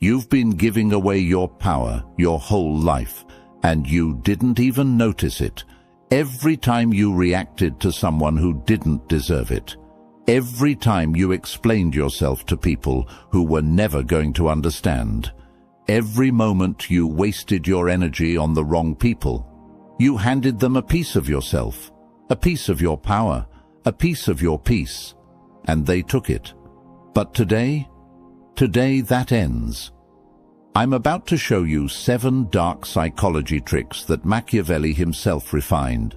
You've been giving away your power your whole life, and you didn't even notice it. Every time you reacted to someone who didn't deserve it. Every time you explained yourself to people who were never going to understand. Every moment you wasted your energy on the wrong people. You handed them a piece of yourself, a piece of your power, a piece of your peace, and they took it. But today that ends. I'm about to show you 7 dark psychology tricks that Machiavelli himself refined.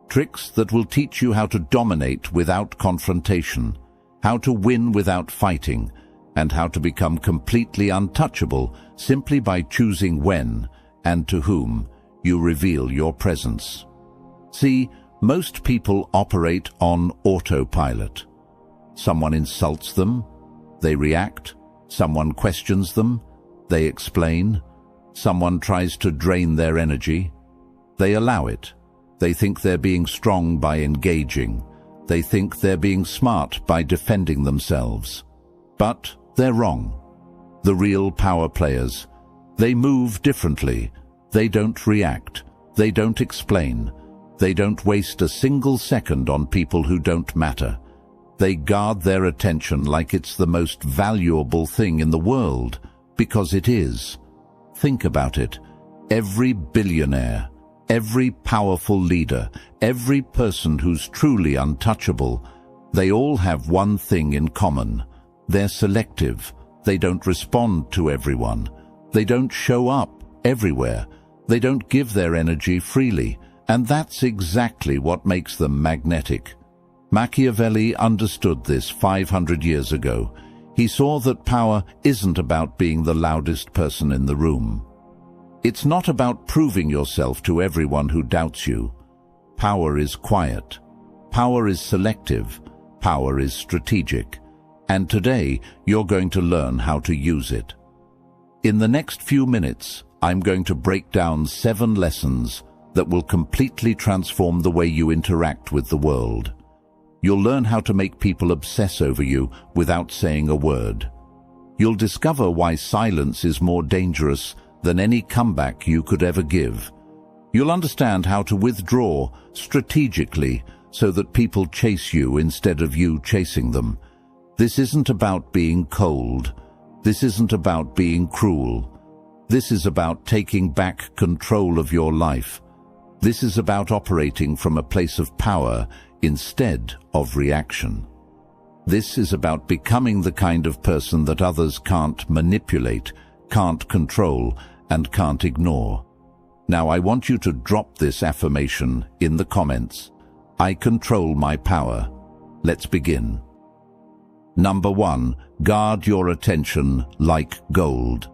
Tricks that will teach you how to dominate without confrontation, how to win without fighting, and how to become completely untouchable simply by choosing when and to whom you reveal your presence. See, most people operate on autopilot. Someone insults them, they react. Someone questions them, they explain. Someone tries to drain their energy, they allow it. They think they're being strong by engaging. They think they're being smart by defending themselves. But they're wrong. The real power players, they move differently. They don't react. They don't explain. They don't waste a single second on people who don't matter. They guard their attention like it's the most valuable thing in the world, because it is. Think about it. Every billionaire, every powerful leader, every person who's truly untouchable, they all have one thing in common. They're selective. They don't respond to everyone. They don't show up everywhere. They don't give their energy freely. And that's exactly what makes them magnetic. Machiavelli understood this 500 years ago. He saw that power isn't about being the loudest person in the room. It's not about proving yourself to everyone who doubts you. Power is quiet. Power is selective. Power is strategic. And today, you're going to learn how to use it. In the next few minutes, I'm going to break down 7 lessons that will completely transform the way you interact with the world. You'll learn how to make people obsess over you without saying a word. You'll discover why silence is more dangerous than any comeback you could ever give. You'll understand how to withdraw strategically so that people chase you instead of you chasing them. This isn't about being cold. This isn't about being cruel. This is about taking back control of your life. This is about operating from a place of power instead of reaction. This is about becoming the kind of person that others can't manipulate, can't control, and can't ignore. Now I want you to drop this affirmation in the comments. I control my power. Let's begin. Number 1, guard your attention like gold.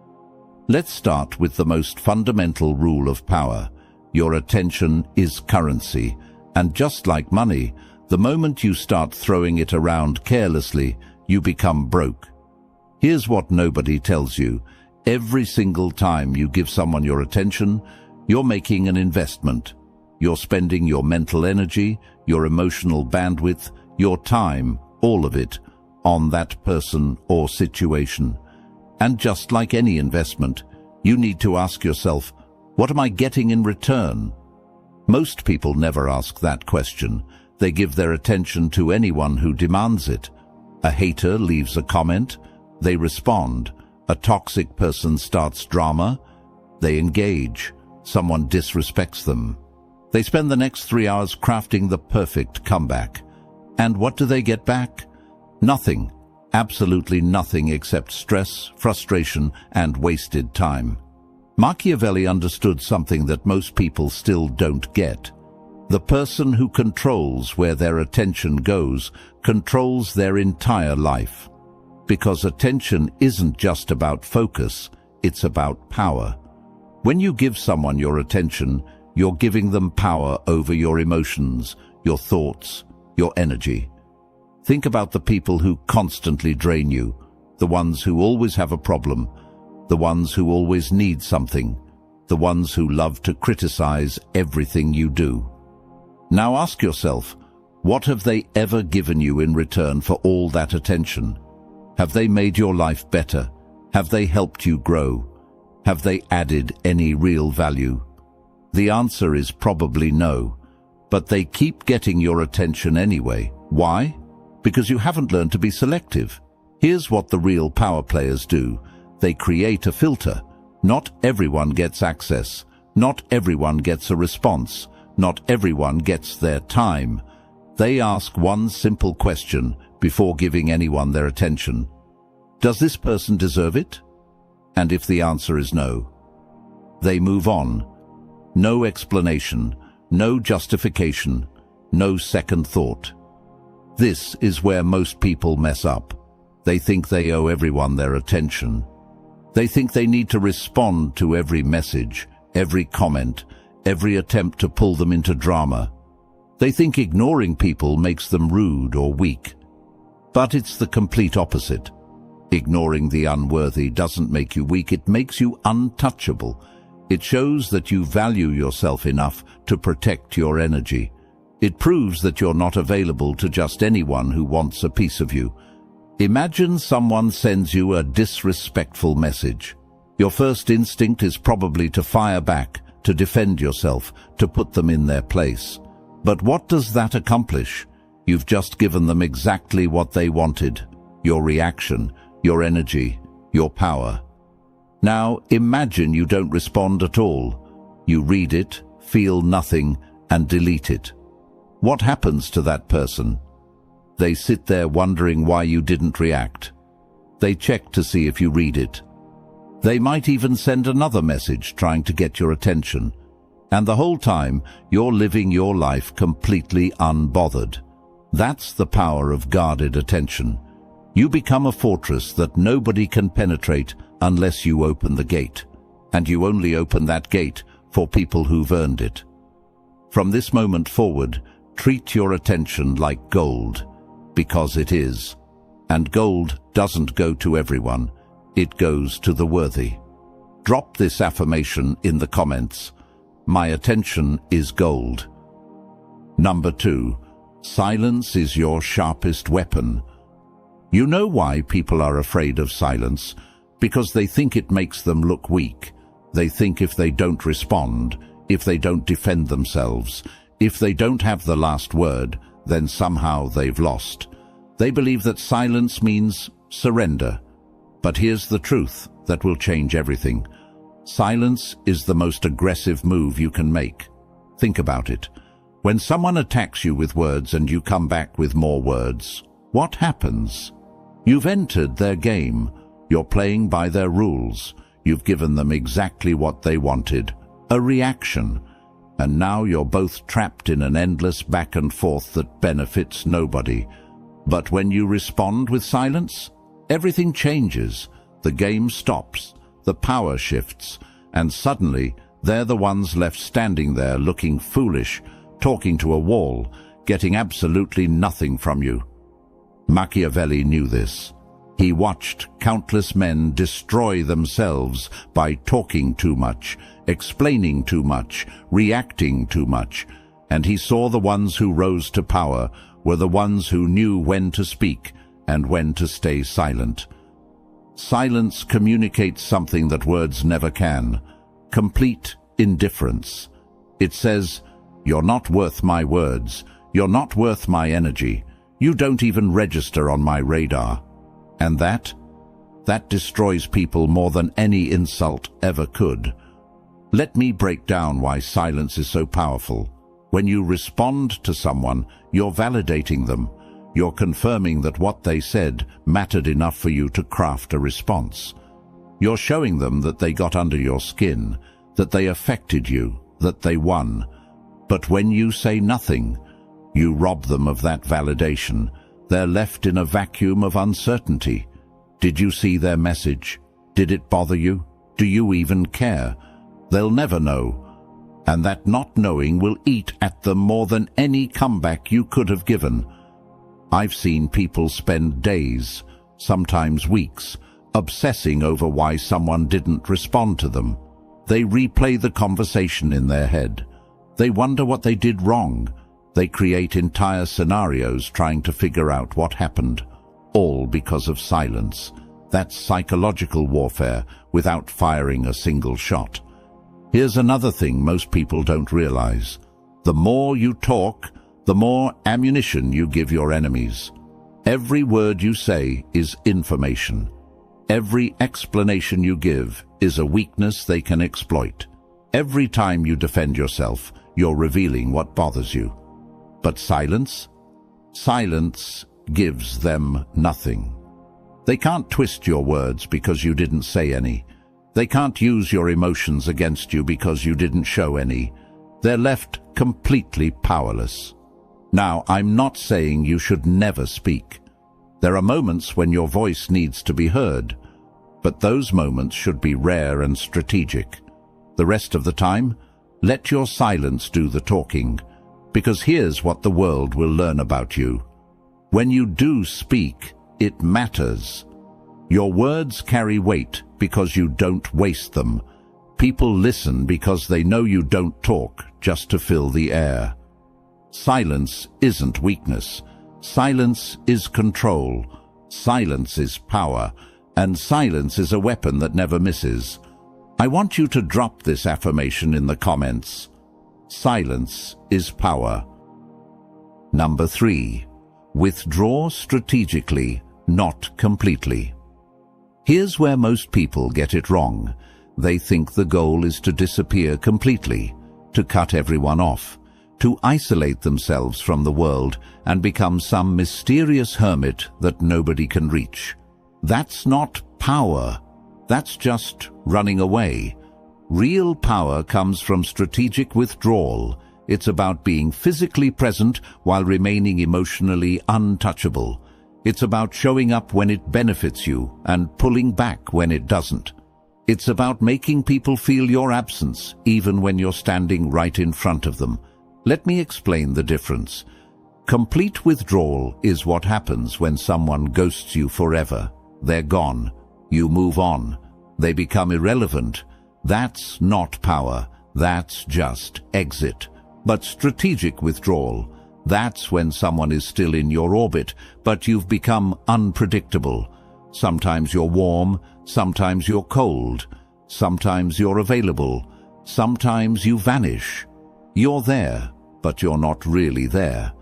Let's start with the most fundamental rule of power. Your attention is currency, and just like money, the moment you start throwing it around carelessly, you become broke. Here's what nobody tells you. Every single time you give someone your attention, you're making an investment. You're spending your mental energy, your emotional bandwidth, your time, all of it, on that person or situation. And just like any investment, you need to ask yourself, what am I getting in return? Most people never ask that question. They give their attention to anyone who demands it. A hater leaves a comment, they respond. A toxic person starts drama, they engage. Someone disrespects them. They spend the next 3 hours crafting the perfect comeback. And what do they get back? Nothing. Absolutely nothing except stress, frustration, and wasted time. Machiavelli understood something that most people still don't get. The person who controls where their attention goes controls their entire life. Because attention isn't just about focus, it's about power. When you give someone your attention, you're giving them power over your emotions, your thoughts, your energy. Think about the people who constantly drain you, the ones who always have a problem, the ones who always need something, the ones who love to criticize everything you do. Now ask yourself, what have they ever given you in return for all that attention? Have they made your life better, Have they helped you grow? Have they added any real value? The answer is probably no, but they keep getting your attention anyway. Why? Because you haven't learned to be selective. Here's what the real power players do. They create a filter. Not everyone gets access. Not everyone gets a response. Not everyone gets their time. They ask one simple question before giving anyone their attention. Does this person deserve it? And if the answer is no, they move on. No explanation, no justification, no second thought. This is where most people mess up. They think they owe everyone their attention. They think they need to respond to every message, every comment, every attempt to pull them into drama. They think ignoring people makes them rude or weak. But it's the complete opposite. Ignoring the unworthy doesn't make you weak, it makes you untouchable. It shows that you value yourself enough to protect your energy. It proves that you're not available to just anyone who wants a piece of you. Imagine someone sends you a disrespectful message. Your first instinct is probably to fire back, to defend yourself, to put them in their place. But what does that accomplish? You've just given them exactly what they wanted. Your reaction, your energy, your power. Now imagine you don't respond at all. You read it, feel nothing, and delete it. What happens to that person? They sit there wondering why you didn't react. They check to see if you read it. They might even send another message trying to get your attention. And the whole time, you're living your life completely unbothered. That's the power of guarded attention. You become a fortress that nobody can penetrate unless you open the gate. And you only open that gate for people who've earned it. From this moment forward, treat your attention like gold, because it is. And gold doesn't go to everyone. It goes to the worthy. Drop this affirmation in the comments. My attention is gold. Number 2. Silence is your sharpest weapon. You know why people are afraid of silence? Because they think it makes them look weak. They think if they don't respond, if they don't defend themselves, if they don't have the last word, then somehow they've lost. They believe that silence means surrender. But here's the truth that will change everything. Silence is the most aggressive move you can make. Think about it. When someone attacks you with words and you come back with more words, what happens? You've entered their game. You're playing by their rules. You've given them exactly what they wanted, a reaction. And now you're both trapped in an endless back and forth that benefits nobody. But when you respond with silence, everything changes. The game stops, the power shifts, and suddenly they're the ones left standing there looking foolish, talking to a wall, getting absolutely nothing from you. Machiavelli knew this. He watched countless men destroy themselves by talking too much, explaining too much, reacting too much, and he saw the ones who rose to power were the ones who knew when to speak and when to stay silent. Silence communicates something that words never can: complete indifference. It says, "You're not worth my words. You're not worth my energy. You don't even register on my radar." And that destroys people more than any insult ever could. Let me break down why silence is so powerful. When you respond to someone, you're validating them. You're confirming that what they said mattered enough for you to craft a response. You're showing them that they got under your skin, that they affected you, that they won. But when you say nothing, you rob them of that validation. They're left in a vacuum of uncertainty. Did you see their message? Did it bother you? Do you even care? They'll never know. And that not knowing will eat at them more than any comeback you could have given. I've seen people spend days, sometimes weeks, obsessing over why someone didn't respond to them. They replay the conversation in their head. They wonder what they did wrong. They create entire scenarios trying to figure out what happened, all because of silence. That's psychological warfare without firing a single shot. Here's another thing most people don't realize. The more you talk, the more ammunition you give your enemies. Every word you say is information. Every explanation you give is a weakness they can exploit. Every time you defend yourself, you're revealing what bothers you. But silence? Silence gives them nothing. They can't twist your words because you didn't say any. They can't use your emotions against you because you didn't show any. They're left completely powerless. Now, I'm not saying you should never speak. There are moments when your voice needs to be heard, but those moments should be rare and strategic. The rest of the time, let your silence do the talking, because here's what the world will learn about you. When you do speak, it matters. Your words carry weight because you don't waste them. People listen because they know you don't talk just to fill the air. Silence isn't weakness. Silence is control. Silence is power. And silence is a weapon that never misses. I want you to drop this affirmation in the comments. Silence is power. Number 3. Withdraw strategically, not completely. Here's where most people get it wrong. They think the goal is to disappear completely, to cut everyone off, to isolate themselves from the world and become some mysterious hermit that nobody can reach. That's not power. That's just running away. Real power comes from strategic withdrawal. It's about being physically present while remaining emotionally untouchable. It's about showing up when it benefits you and pulling back when it doesn't. It's about making people feel your absence, even when you're standing right in front of them. Let me explain the difference. Complete withdrawal is what happens when someone ghosts you forever. They're gone. You move on. They become irrelevant. That's not power. That's just exit. But strategic withdrawal, that's when someone is still in your orbit, but you've become unpredictable. Sometimes you're warm, sometimes you're cold, sometimes you're available, sometimes you vanish. You're there, but you're not really there.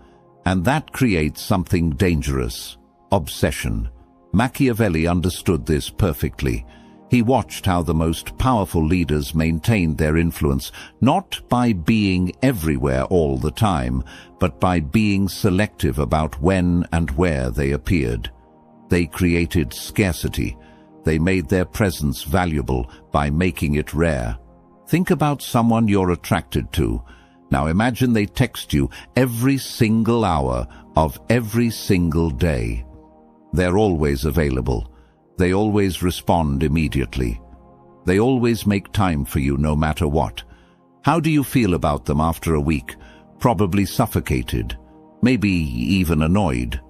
And that creates something dangerous: obsession. Machiavelli understood this perfectly. He watched how the most powerful leaders maintained their influence, not by being everywhere all the time, but by being selective about when and where they appeared. They created scarcity. They made their presence valuable by making it rare. Think about someone you're attracted to. Now imagine they text you every single hour of every single day. They're always available. They always respond immediately. They always make time for you no matter what. How do you feel about them after a week? Probably suffocated, maybe even annoyed.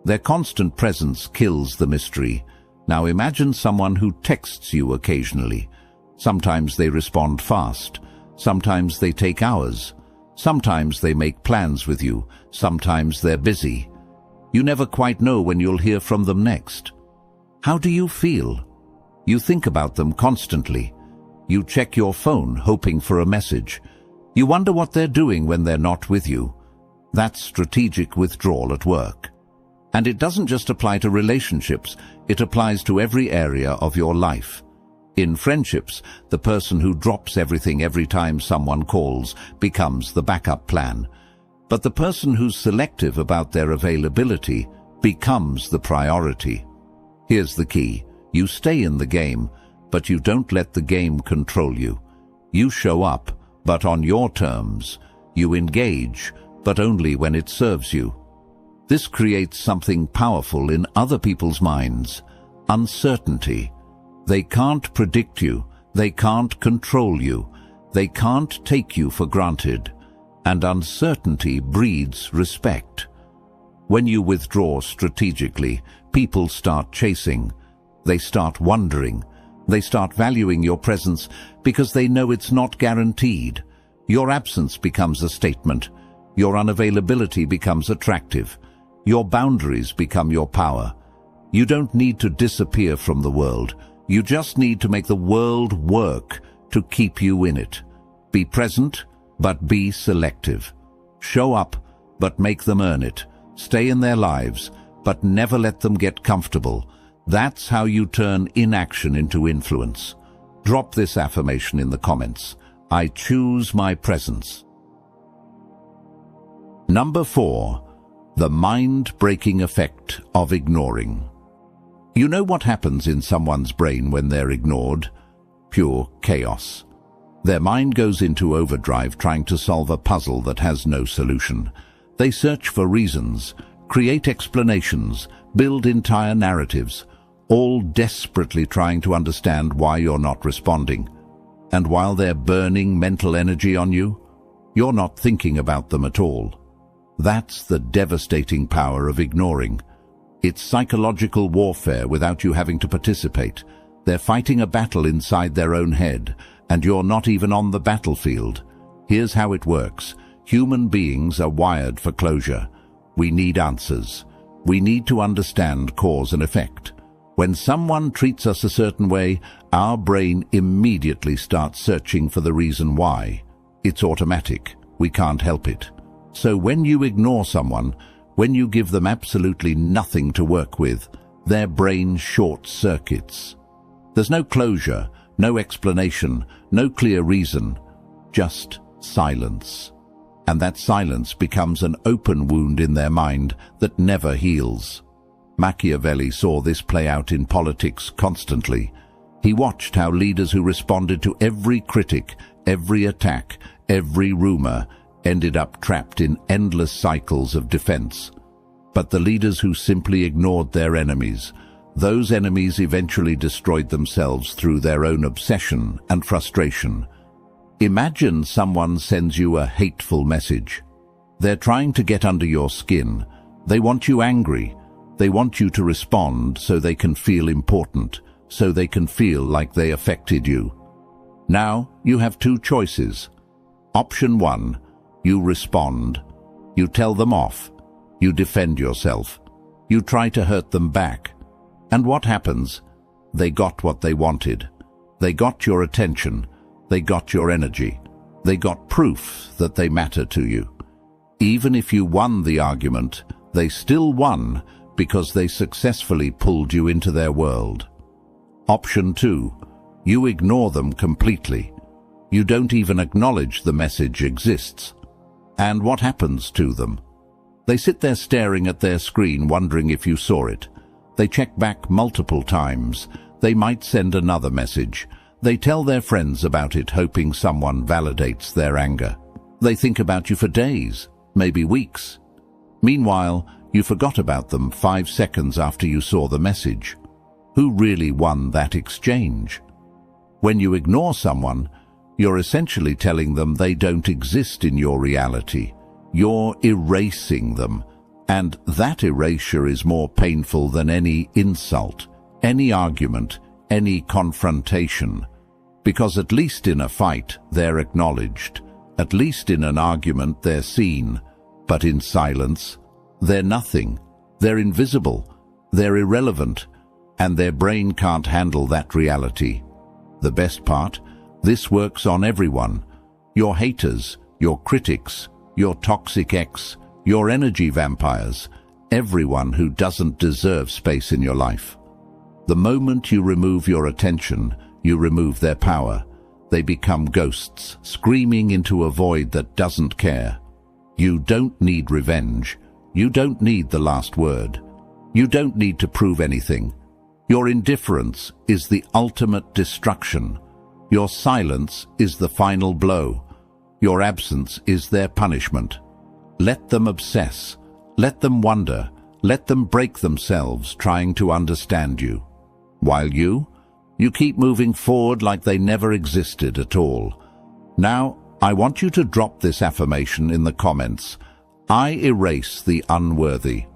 Their constant presence kills the mystery. Now imagine someone who texts you occasionally. Sometimes they respond fast. Sometimes they take hours. Sometimes they make plans with you. Sometimes they're busy. You never quite know when you'll hear from them next. How do you feel? You think about them constantly. You check your phone hoping for a message. You wonder what they're doing when they're not with you. That's strategic withdrawal at work. And it doesn't just apply to relationships, it applies to every area of your life. In friendships, the person who drops everything every time someone calls becomes the backup plan. But the person who's selective about their availability becomes the priority. Here's the key. You stay in the game, but you don't let the game control you. You show up, but on your terms. You engage, but only when it serves you. This creates something powerful in other people's minds: uncertainty. They can't predict you. They can't control you. They can't take you for granted. And uncertainty breeds respect. When you withdraw strategically, people start chasing. They start wondering. They start valuing your presence because they know it's not guaranteed. Your absence becomes a statement. Your unavailability becomes attractive. Your boundaries become your power. You don't need to disappear from the world. You just need to make the world work to keep you in it. Be present, but be selective. Show up, but make them earn it. Stay in their lives, but never let them get comfortable. That's how you turn inaction into influence. Drop this affirmation in the comments. I choose my presence. Number 4. The mind-breaking effect of ignoring. You know what happens in someone's brain when they're ignored? Pure chaos. Their mind goes into overdrive trying to solve a puzzle that has no solution. They search for reasons, create explanations, build entire narratives, all desperately trying to understand why you're not responding. And while they're burning mental energy on you, you're not thinking about them at all. That's the devastating power of ignoring. It's psychological warfare without you having to participate. They're fighting a battle inside their own head, and you're not even on the battlefield. Here's how it works. Human beings are wired for closure. We need answers. We need to understand cause and effect. When someone treats us a certain way, our brain immediately starts searching for the reason why. It's automatic. We can't help it. So when you ignore someone, when you give them absolutely nothing to work with, their brain short-circuits. There's no closure, no explanation, no clear reason, just silence. And that silence becomes an open wound in their mind that never heals. Machiavelli saw this play out in politics constantly. He watched how leaders who responded to every critic, every attack, every rumor, ended up trapped in endless cycles of defense. But the leaders who simply ignored their enemies, those enemies eventually destroyed themselves through their own obsession and frustration. Imagine someone sends you a hateful message. They're trying to get under your skin. They want you angry. They want you to respond so they can feel important, so they can feel like they affected you. Now you have two choices. Option 1. You respond. You tell them off. You defend yourself. You try to hurt them back. And what happens? They got what they wanted. They got your attention. They got your energy. They got proof that they matter to you. Even if you won the argument, they still won because they successfully pulled you into their world. Option 2. You ignore them completely. You don't even acknowledge the message exists. And what happens to them? They sit there staring at their screen wondering if you saw it. They check back multiple times. They might send another message. They tell their friends about it hoping someone validates their anger. They think about you for days, maybe weeks. Meanwhile, you forgot about them 5 seconds after you saw the message. Who really won that exchange? When you ignore someone, you're essentially telling them they don't exist in your reality. You're erasing them, and that erasure is more painful than any insult, any argument, any confrontation. Because at least in a fight, they're acknowledged. At least in an argument, they're seen. But in silence, they're nothing. They're invisible. They're irrelevant. And their brain can't handle that reality. The best part? This works on everyone. Your haters, your critics, your toxic ex, your energy vampires, everyone who doesn't deserve space in your life. The moment you remove your attention, you remove their power. They become ghosts, screaming into a void that doesn't care. You don't need revenge. You don't need the last word. You don't need to prove anything. Your indifference is the ultimate destruction. Your silence is the final blow. Your absence is their punishment. Let them obsess. Let them wonder. Let them break themselves trying to understand you. While you keep moving forward like they never existed at all. Now, I want you to drop this affirmation in the comments. I erase the unworthy.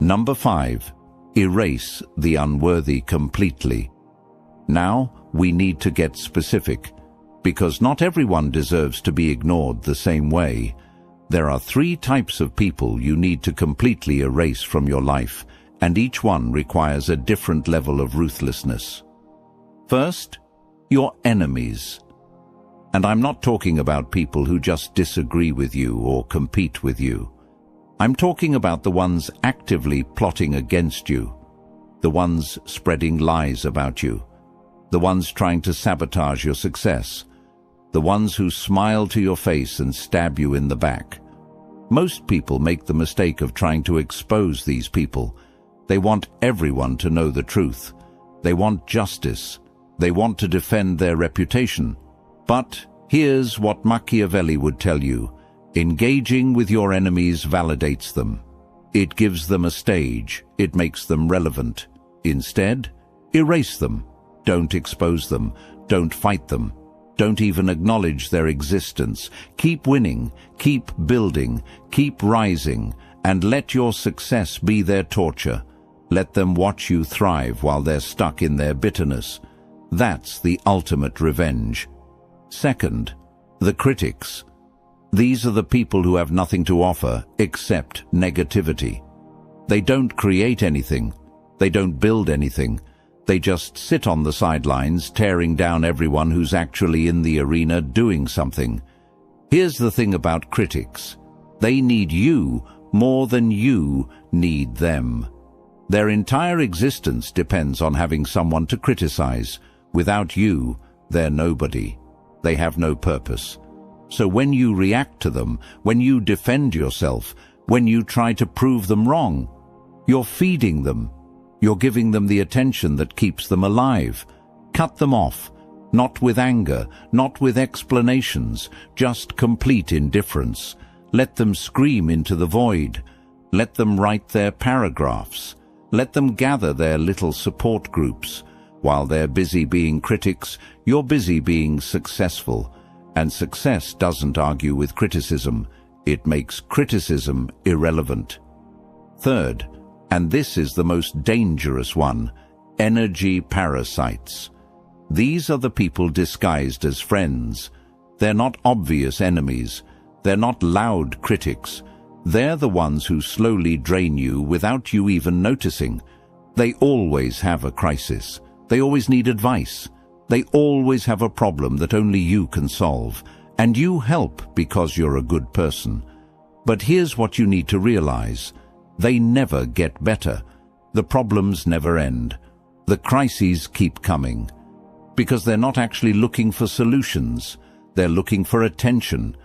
Number 5. Erase the unworthy completely. Now, we need to get specific, because not everyone deserves to be ignored the same way. There are 3 types of people you need to completely erase from your life, and each one requires a different level of ruthlessness. First, your enemies. And I'm not talking about people who just disagree with you or compete with you. I'm talking about the ones actively plotting against you, the ones spreading lies about you, the ones trying to sabotage your success, the ones who smile to your face and stab you in the back. Most people make the mistake of trying to expose these people. They want everyone to know the truth. They want justice. They want to defend their reputation. But here's what Machiavelli would tell you. Engaging with your enemies validates them. It gives them a stage. It makes them relevant. Instead, erase them. Don't expose them. Don't fight them. Don't even acknowledge their existence. Keep winning, keep building, keep rising, and let your success be their torture. Let them watch you thrive while they're stuck in their bitterness. That's the ultimate revenge. Second, the critics. These are the people who have nothing to offer except negativity. They don't create anything. They don't build anything. They just sit on the sidelines, tearing down everyone who's actually in the arena doing something. Here's the thing about critics. They need you more than you need them. Their entire existence depends on having someone to criticize. Without you, they're nobody. They have no purpose. So when you react to them, when you defend yourself, when you try to prove them wrong, you're feeding them. You're giving them the attention that keeps them alive. Cut them off, not with anger, not with explanations, just complete indifference. Let them scream into the void. Let them write their paragraphs. Let them gather their little support groups. While they're busy being critics, you're busy being successful. And success doesn't argue with criticism. It makes criticism irrelevant. Third, and this is the most dangerous one, energy parasites. These are the people disguised as friends. They're not obvious enemies. They're not loud critics. They're the ones who slowly drain you without you even noticing. They always have a crisis. They always need advice. They always have a problem that only you can solve. And you help because you're a good person. But here's what you need to realize. They never get better. The problems never end. The crises keep coming. Because they're not actually looking for solutions. They're looking for attention.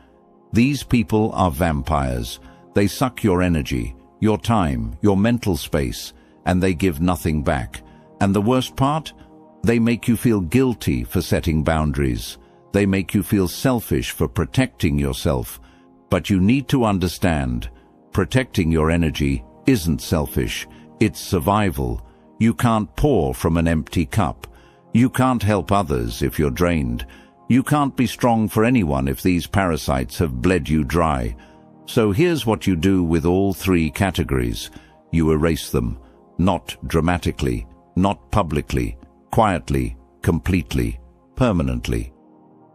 These people are vampires. They suck your energy, your time, your mental space, and they give nothing back. And the worst part? They make you feel guilty for setting boundaries. They make you feel selfish for protecting yourself. But you need to understand, protecting your energy isn't selfish. It's survival. You can't pour from an empty cup. You can't help others if you're drained. You can't be strong for anyone if these parasites have bled you dry. So here's what you do with all three categories. You erase them, not dramatically, not publicly, quietly, completely, permanently.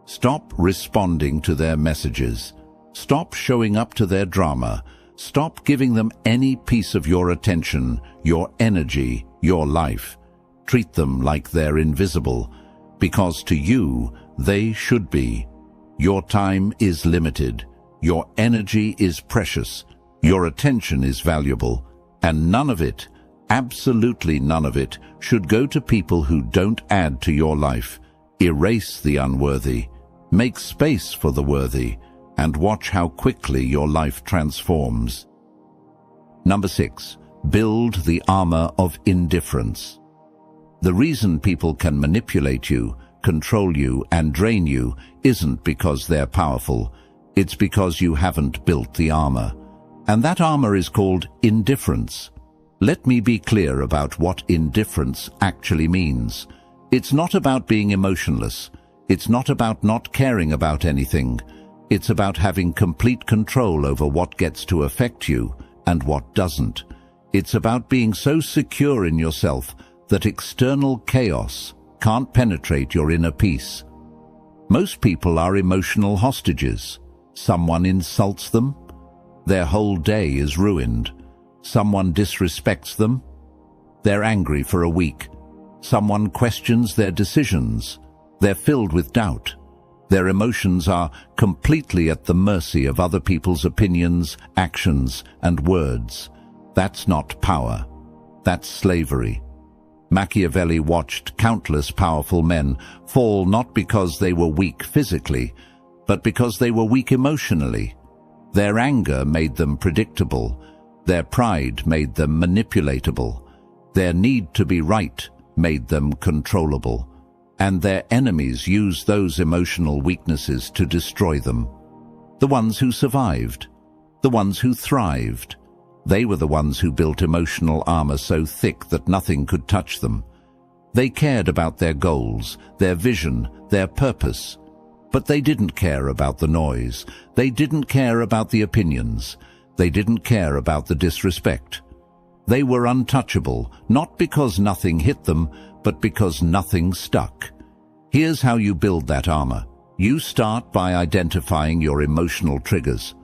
Stop responding to their messages. Stop showing up to their drama. Stop giving them any piece of your attention, your energy, your life. Treat them like they're invisible, because to you, they should be. Your time is limited. Your energy is precious. Your attention is valuable. And none of it, absolutely none of it, should go to people who don't add to your life. Erase the unworthy. Make space for the worthy. And watch how quickly your life transforms. Number 6. Build the armor of indifference. The reason people can manipulate you, control you, and drain you isn't because they're powerful. It's because you haven't built the armor. And that armor is called indifference. Let me be clear about what indifference actually means. It's not about being emotionless. It's not about not caring about anything. It's about having complete control over what gets to affect you and what doesn't. It's about being so secure in yourself that external chaos can't penetrate your inner peace. Most people are emotional hostages. Someone insults them, their whole day is ruined. Someone disrespects them, They're angry for a week. Someone questions their decisions. They're filled with doubt. Their emotions are completely at the mercy of other people's opinions, actions, and words. That's not power. That's slavery. Machiavelli watched countless powerful men fall not because they were weak physically, but because they were weak emotionally. Their anger made them predictable. Their pride made them manipulatable. Their need to be right made them controllable. And their enemies used those emotional weaknesses to destroy them. The ones who survived. The ones who thrived. They were the ones who built emotional armor so thick that nothing could touch them. They cared about their goals, their vision, their purpose. But they didn't care about the noise. They didn't care about the opinions. They didn't care about the disrespect. They were untouchable, not because nothing hit them, but because nothing stuck. Here's how you build that armor. You start by identifying your emotional triggers.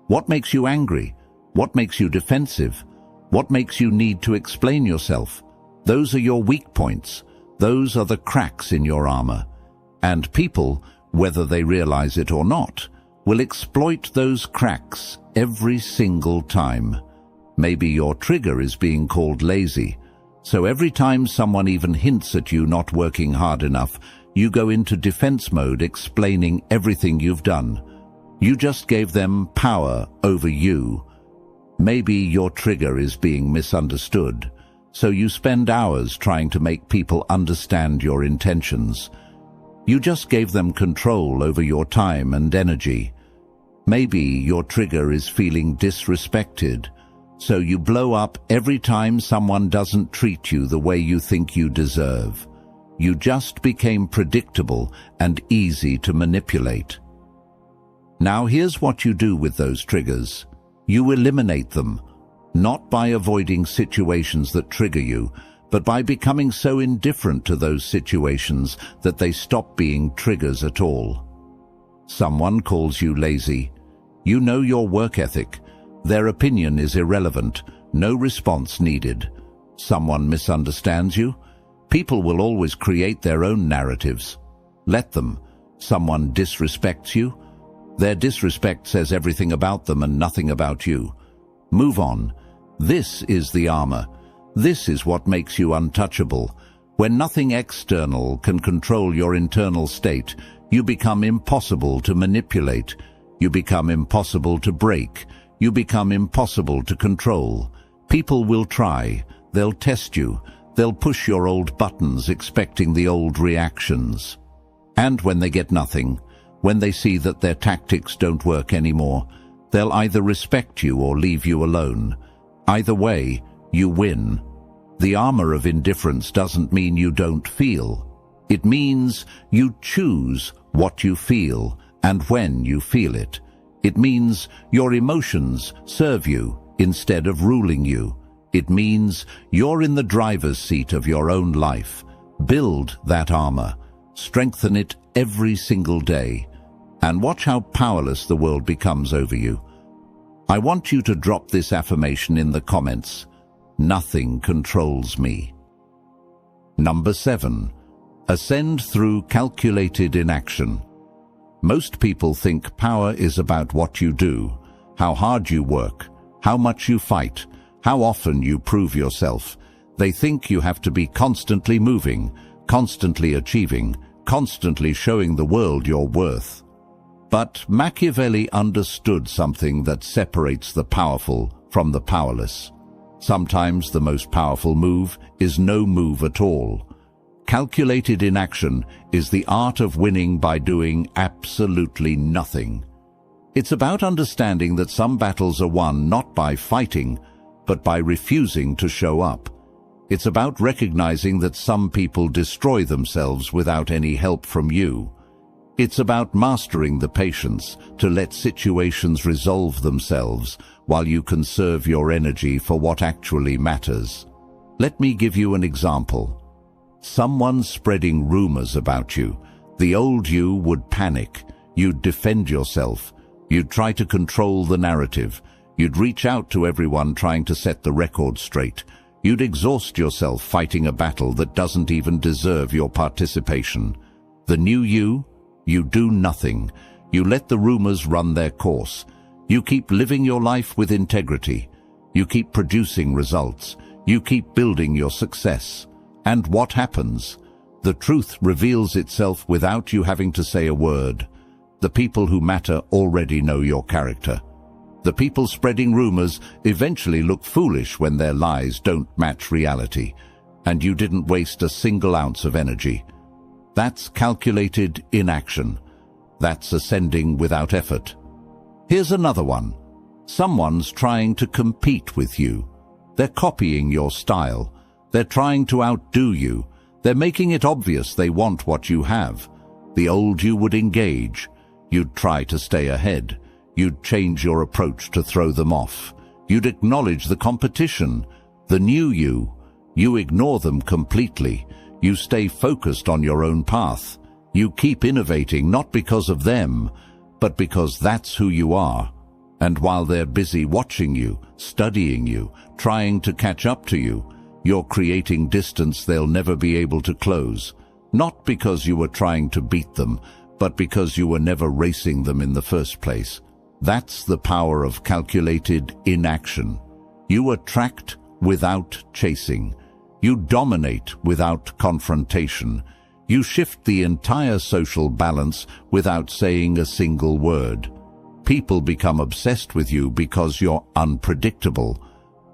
What makes you angry? What makes you defensive? What makes you need to explain yourself? Those are your weak points. Those are the cracks in your armor. And people, whether they realize it or not, will exploit those cracks every single time. Maybe your trigger is being called lazy. So every time someone even hints at you not working hard enough, you go into defense mode explaining everything you've done. You just gave them power over you. Maybe your trigger is being misunderstood, so you spend hours trying to make people understand your intentions. You just gave them control over your time and energy. Maybe your trigger is feeling disrespected, so you blow up every time someone doesn't treat you the way you think you deserve. You just became predictable and easy to manipulate. Now here's what you do with those triggers. You eliminate them, not by avoiding situations that trigger you, but by becoming so indifferent to those situations that they stop being triggers at all. Someone calls you lazy. You know your work ethic. Their opinion is irrelevant, no response needed. Someone misunderstands you. People will always create their own narratives. Let them. Someone disrespects you. Their disrespect says everything about them and nothing about you. Move on. This is the armor. This is what makes you untouchable. When nothing external can control your internal state, you become impossible to manipulate. You become impossible to break. You become impossible to control. People will try. They'll test you. They'll push your old buttons expecting the old reactions. And when they get nothing, when they see that their tactics don't work anymore, they'll either respect you or leave you alone. Either way, you win. The armor of indifference doesn't mean you don't feel. It means you choose what you feel and when you feel it. It means your emotions serve you instead of ruling you. It means you're in the driver's seat of your own life. Build that armor. Strengthen it every single day. And watch how powerless the world becomes over you. I want you to drop this affirmation in the comments. Nothing controls me. Number 7. Ascend through calculated inaction. Most people think power is about what you do, how hard you work, how much you fight, how often you prove yourself. They think you have to be constantly moving, constantly achieving, constantly showing the world your worth. But Machiavelli understood something that separates the powerful from the powerless. Sometimes the most powerful move is no move at all. Calculated inaction is the art of winning by doing absolutely nothing. It's about understanding that some battles are won not by fighting, but by refusing to show up. It's about recognizing that some people destroy themselves without any help from you. It's about mastering the patience to let situations resolve themselves while you conserve your energy for what actually matters. Let me give you an example. Someone's spreading rumors about you. The old you would panic. You'd defend yourself. You'd try to control the narrative. You'd reach out to everyone trying to set the record straight. You'd exhaust yourself fighting a battle that doesn't even deserve your participation. The new you do nothing. You let the rumors run their course. You keep living your life with integrity. You keep producing results. You keep building your success. And what happens? The truth reveals itself without you having to say a word. The people who matter already know your character. The people spreading rumors eventually look foolish when their lies don't match reality, and you didn't waste a single ounce of energy. That's calculated inaction. That's ascending without effort. Here's another one. Someone's trying to compete with you. They're copying your style. They're trying to outdo you. They're making it obvious they want what you have. The old you would engage. You'd try to stay ahead. You'd change your approach to throw them off. You'd acknowledge the competition. The new you ignore them completely. You stay focused on your own path. You keep innovating not because of them, but because that's who you are. And while they're busy watching you, studying you, trying to catch up to you, you're creating distance they'll never be able to close. Not because you were trying to beat them, but because you were never racing them in the first place. That's the power of calculated inaction. You attract without chasing. You dominate without confrontation. You shift the entire social balance without saying a single word. People become obsessed with you because you're unpredictable.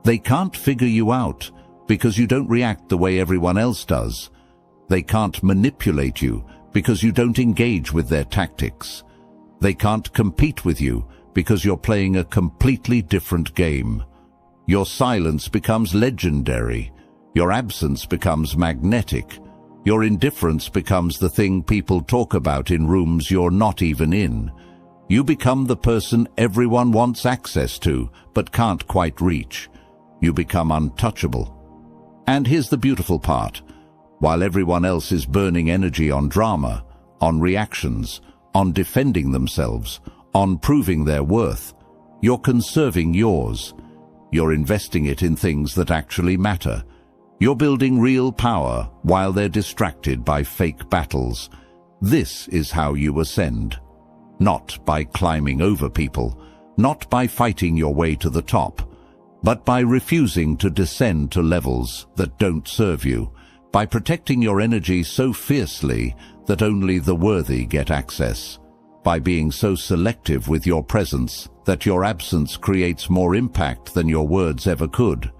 They can't figure you out because you don't react the way everyone else does. They can't manipulate you because you don't engage with their tactics. They can't compete with you because you're playing a completely different game. Your silence becomes legendary. Your absence becomes magnetic. Your indifference becomes the thing people talk about in rooms you're not even in. You become the person everyone wants access to, but can't quite reach. You become untouchable. And here's the beautiful part. While everyone else is burning energy on drama, on reactions, on defending themselves, on proving their worth, you're conserving yours. You're investing it in things that actually matter. You're building real power while they're distracted by fake battles. This is how you ascend. Not by climbing over people, not by fighting your way to the top, but by refusing to descend to levels that don't serve you, by protecting your energy so fiercely that only the worthy get access, by being so selective with your presence that your absence creates more impact than your words ever could.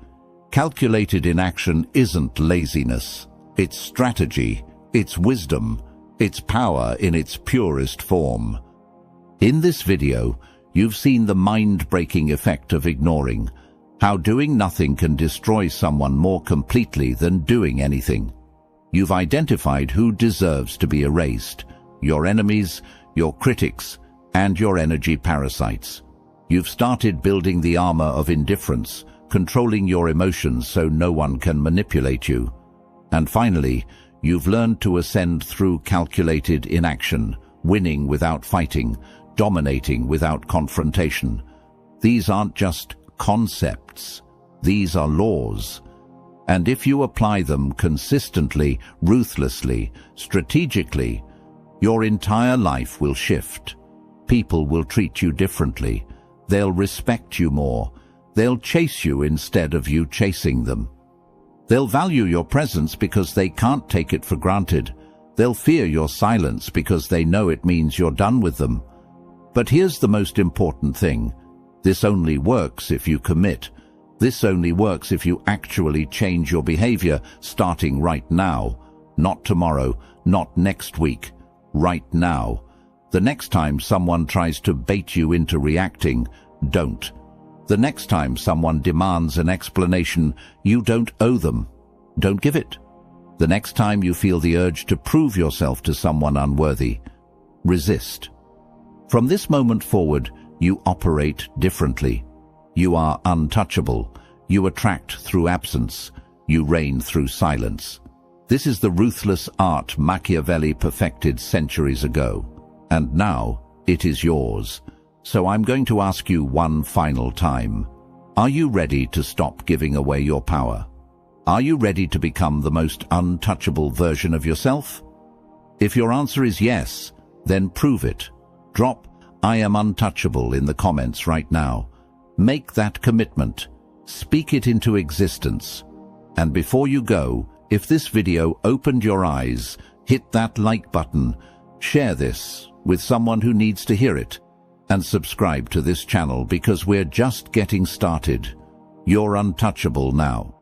Calculated inaction isn't laziness. It's strategy, it's wisdom, it's power in its purest form. In this video, you've seen the mind-breaking effect of ignoring, how doing nothing can destroy someone more completely than doing anything. You've identified who deserves to be erased, your enemies, your critics, and your energy parasites. You've started building the armor of indifference, controlling your emotions so no one can manipulate you. And finally, you've learned to ascend through calculated inaction, winning without fighting, dominating without confrontation. These aren't just concepts. These are laws. And if you apply them consistently, ruthlessly, strategically, your entire life will shift. People will treat you differently. They'll respect you more. They'll chase you instead of you chasing them. They'll value your presence because they can't take it for granted. They'll fear your silence because they know it means you're done with them. But here's the most important thing. This only works if you commit. This only works if you actually change your behavior starting right now. Not tomorrow, not next week. Right now. The next time someone tries to bait you into reacting, don't. The next time someone demands an explanation, you don't owe them. Don't give it. The next time you feel the urge to prove yourself to someone unworthy, resist. From this moment forward, you operate differently. You are untouchable. You attract through absence. You reign through silence. This is the ruthless art Machiavelli perfected centuries ago. And now it is yours. So I'm going to ask you one final time. Are you ready to stop giving away your power? Are you ready to become the most untouchable version of yourself? If your answer is yes, then prove it. Drop "I am untouchable" in the comments right now. Make that commitment. Speak it into existence. And before you go, if this video opened your eyes, hit that like button, share this with someone who needs to hear it, and subscribe to this channel because we're just getting started. You're untouchable now.